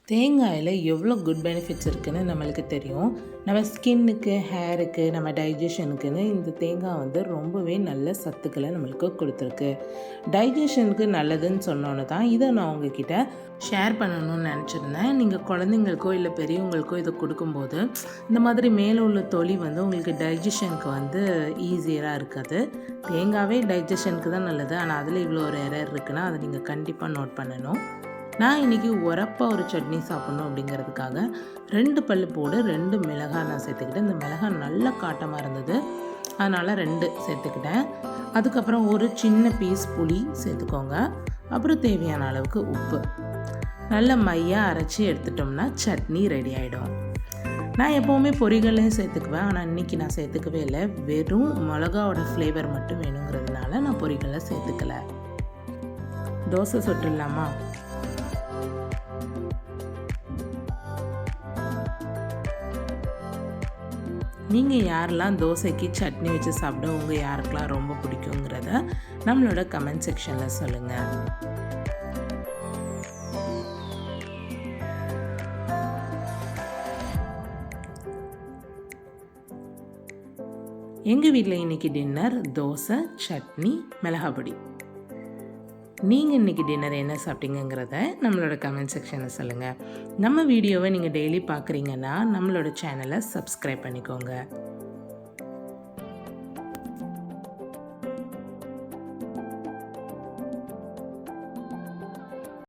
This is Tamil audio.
தேங்காயில் எவ்வளோ குட் பெனிஃபிட்ஸ் இருக்குதுன்னு நம்மளுக்கு தெரியும். நம்ம ஸ்கின்னுக்கு, ஹேருக்கு, நம்ம டைஜஷனுக்குன்னு இந்த தேங்காய் வந்து ரொம்பவே நல்ல சத்துக்களை நம்மளுக்கு கொடுத்துருக்கு. டைஜஷனுக்கு நல்லதுன்னு சொன்னோன்னு தான் இதை நான் உங்ககிட்ட ஷேர் பண்ணணும்னு நினச்சிருந்தேன். நீங்கள் குழந்தைங்களுக்கோ இல்லை பெரியவங்களுக்கோ இதை கொடுக்கும்போது இந்த மாதிரி மேலே உள்ள தொலி வந்து உங்களுக்கு டைஜஷனுக்கு வந்து ஈஸியராக இருக்காது. தேங்காவே டைஜஷனுக்கு தான் நல்லது, ஆனால் அதில் இவ்வளோ ஒரு எரர் இருக்குன்னா அதை நீங்கள் கண்டிப்பாக நோட் பண்ணணும். நான் இன்றைக்கி உரப்பாக ஒரு சட்னி சாப்பிட்ணும் அப்படிங்கிறதுக்காக 2 பல் போடு 2 மிளகாய் நான் சேர்த்துக்கிட்டேன். இந்த மிளகாய் நல்ல காட்டமாக இருந்தது, அதனால் 2 சேர்த்துக்கிட்டேன். அதுக்கப்புறம் ஒரு சின்ன பீஸ் புளி சேர்த்துக்கோங்க. அப்புறம் தேவையான அளவுக்கு உப்பு. நல்ல மையாக அரைச்சி எடுத்துட்டோம்னா சட்னி ரெடி ஆகிடும். நான் எப்போவுமே பொரிகளையும் சேர்த்துக்குவேன், ஆனால் இன்றைக்கி நான் சேர்த்துக்கவே இல்லை. வெறும் மிளகாவோட ஃப்ளேவர் மட்டும் வேணுங்கிறதுனால நான் பொரிகளை சேர்த்துக்கலை. தோசை சுட்டுடலாமா? நீங்கள் யாரெல்லாம் தோசைக்கு சட்னி வச்சு சாப்பிட உங்கள் யாருக்கெல்லாம் ரொம்ப பிடிக்குங்கிறத நம்மளோட கமெண்ட் செக்ஷனில் சொல்லுங்கள். எங்கள் வீட்டில் இன்றைக்கி டின்னர் தோசை, சட்னி, மிளகாய் பொடி. நீங்கள் இன்றைக்கி டின்னர் என்ன சாப்பிட்டீங்கிறத நம்மளோட கமெண்ட் செக்ஷனில் சொல்லுங்கள். நம்ம வீடியோவை நீங்கள் டெய்லி பார்க்குறீங்கன்னா நம்மளோட சேனலை சப்ஸ்கிரைப் பண்ணிக்கோங்க.